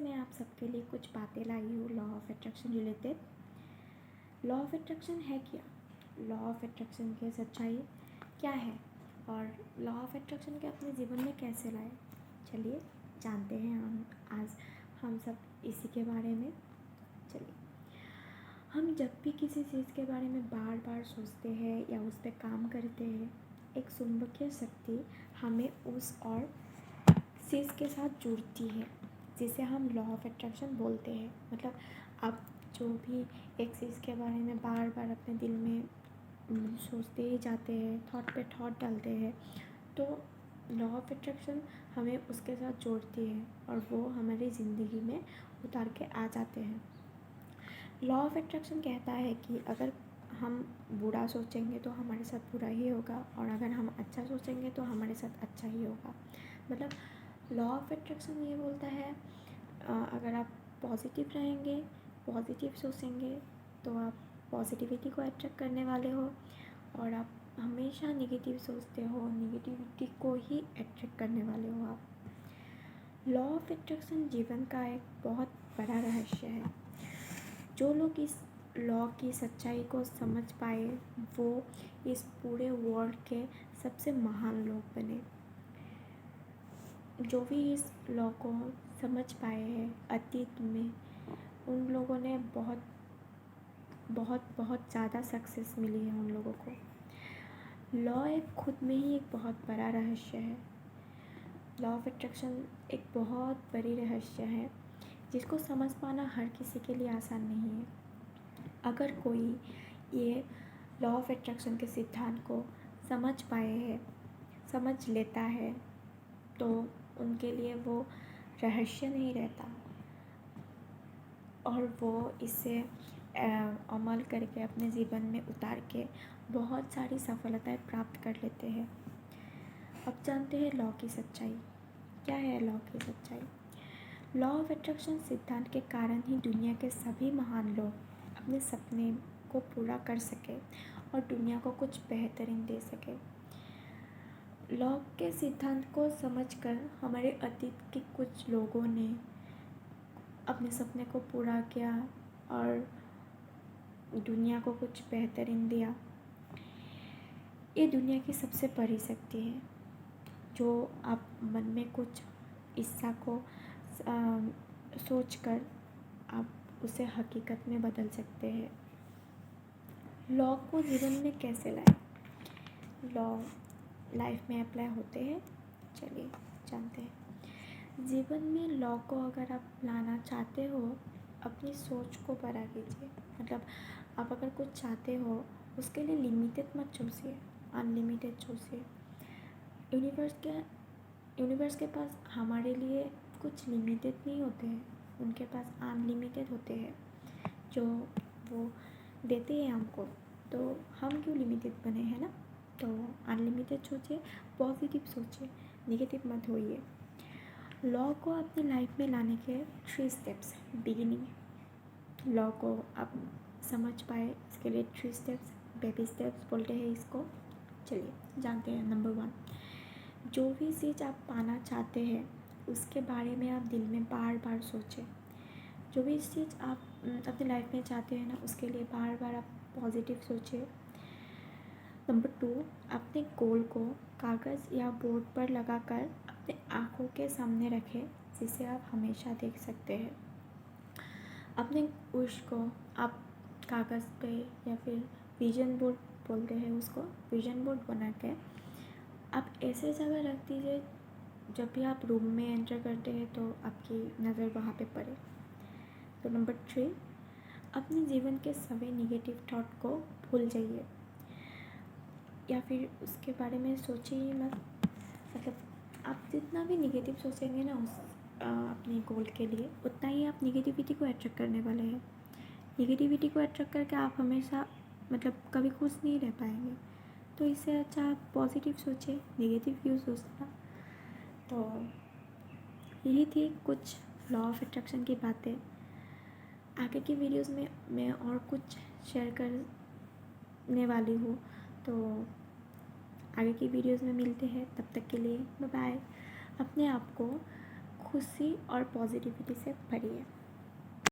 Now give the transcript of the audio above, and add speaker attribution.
Speaker 1: मैं आप सबके लिए कुछ बातें लाई हूँ law of attraction related. Law of attraction है क्या, लॉ ऑफ अट्रैक्शन की सच्चाई क्या है और लॉ ऑफ अट्रैक्शन के अपने जीवन में कैसे लाए, चलिए जानते हैं आज हम सब इसी के बारे में। चलिए, हम जब भी किसी चीज़ के बारे में बार बार सोचते हैं या उस पर काम करते हैं, एक चुंबकीय शक्ति हमें उस और चीज़ के साथ जुड़ती है, जिसे हम लॉ ऑफ अट्रैक्शन बोलते हैं। मतलब आप जो भी एक चीज़ के बारे में बार बार अपने दिल में सोचते ही जाते हैं, थॉट पे थॉट डालते हैं, तो लॉ ऑफ अट्रैक्शन हमें उसके साथ जोड़ती है और वो हमारी ज़िंदगी में उतार के आ जाते हैं। लॉ ऑफ अट्रैक्शन कहता है कि अगर हम बुरा सोचेंगे तो हमारे साथ बुरा ही होगा और अगर हम अच्छा सोचेंगे तो हमारे साथ अच्छा ही होगा। मतलब लॉ ऑफ अट्रैक्शन ये बोलता है अगर आप पॉजिटिव रहेंगे, पॉजिटिव सोचेंगे तो आप पॉजिटिविटी को अट्रैक्ट करने वाले हो, और आप हमेशा नेगेटिव सोचते हो, नेगेटिविटी को ही अट्रैक्ट करने वाले हो आप। लॉ ऑफ अट्रैक्शन जीवन का एक बहुत बड़ा रहस्य है। जो लोग इस लॉ की सच्चाई को समझ पाए वो इस पूरे वर्ल्ड के सबसे महान लोग बने। जो भी इस लॉ को समझ पाए हैं अतीत में, उन लोगों ने बहुत बहुत बहुत ज़्यादा सक्सेस मिली है उन लोगों को। लॉ एक खुद में ही एक बहुत बड़ा रहस्य है। लॉ ऑफ अट्रैक्शन एक बहुत बड़ी रहस्य है जिसको समझ पाना हर किसी के लिए आसान नहीं है। अगर कोई ये लॉ ऑफ अट्रैक्शन के सिद्धांत को समझ पाए है, समझ लेता है, तो उनके लिए वो रहस्य नहीं रहता और वो इसे अमल करके अपने जीवन में उतार के बहुत सारी सफलताएं प्राप्त कर लेते हैं। अब जानते हैं लॉ की सच्चाई क्या है। लॉ की सच्चाई, लॉ ऑफ अट्रैक्शन सिद्धांत के कारण ही दुनिया के सभी महान लोग अपने सपने को पूरा कर सके और दुनिया को कुछ बेहतरीन दे सके। लॉ के सिद्धांत को समझकर हमारे अतीत के कुछ लोगों ने अपने सपने को पूरा किया और दुनिया को कुछ बेहतरीन दिया। ये दुनिया की सबसे बड़ी शक्ति है जो आप मन में कुछ हिस्सा को सोचकर आप उसे हकीकत में बदल सकते हैं। लॉ को जीवन में कैसे लाएं, लॉ लाइफ में अप्लाई होते हैं, चलिए जानते हैं। जीवन में लॉ को अगर आप लाना चाहते हो, अपनी सोच को बड़ा कीजिए। मतलब आप अगर कुछ चाहते हो उसके लिए लिमिटेड मत सोचिए, अनलिमिटेड सोचिए। यूनिवर्स के पास हमारे लिए कुछ लिमिटेड नहीं होते हैं, उनके पास अनलिमिटेड होते हैं जो वो देते हैं हमको। तो हम क्यों लिमिटेड बने हैं ना। तो अनलिमिटेड सोचिए, पॉजिटिव सोचिए, नेगेटिव मत होइए। लॉ को अपनी लाइफ में लाने के 3 स्टेप्स। बिगिनिंग, लॉ को आप समझ पाए इसके लिए 3 स्टेप्स, बेबी स्टेप्स बोलते हैं इसको। चलिए जानते हैं। नंबर 1, जो भी चीज़ आप पाना चाहते हैं उसके बारे में आप दिल में बार बार सोचें। जो भी चीज़ आप अपनी लाइफ में चाहते हैं ना, उसके लिए बार बार आप पॉजिटिव सोचिए। नंबर 2, अपने गोल को कागज़ या बोर्ड पर लगाकर अपने आँखों के सामने रखें, जिसे आप हमेशा देख सकते हैं। अपने विश को आप कागज़ पे या फिर विजन बोर्ड बोलते हैं उसको, विजन बोर्ड बना के आप ऐसे जगह रख दीजिए जब भी आप रूम में एंटर करते हैं तो आपकी नज़र वहाँ पे पड़े। तो नंबर 3, अपने जीवन के सभी नेगेटिव थॉट को भूल जाइए या फिर उसके बारे में सोचिए ही मत। मतलब आप जितना भी नेगेटिव सोचेंगे ना अपने गोल के लिए, उतना ही आप नेगेटिविटी को अट्रैक्ट करने वाले हैं। नेगेटिविटी को अट्रैक्ट करके आप हमेशा मतलब कभी खुश नहीं रह पाएंगे। तो इससे अच्छा आप पॉजिटिव सोचिए, नेगेटिव क्यों सोचना। तो यही थी कुछ लॉ ऑफ अट्रैक्शन की बातें। आगे की वीडियोस में मैं और कुछ शेयर करने वाली हूँ, तो आगे की वीडियोस में मिलते हैं। तब तक के लिए बाय बाय। अपने आप को खुशी और पॉजिटिविटी से भरी है।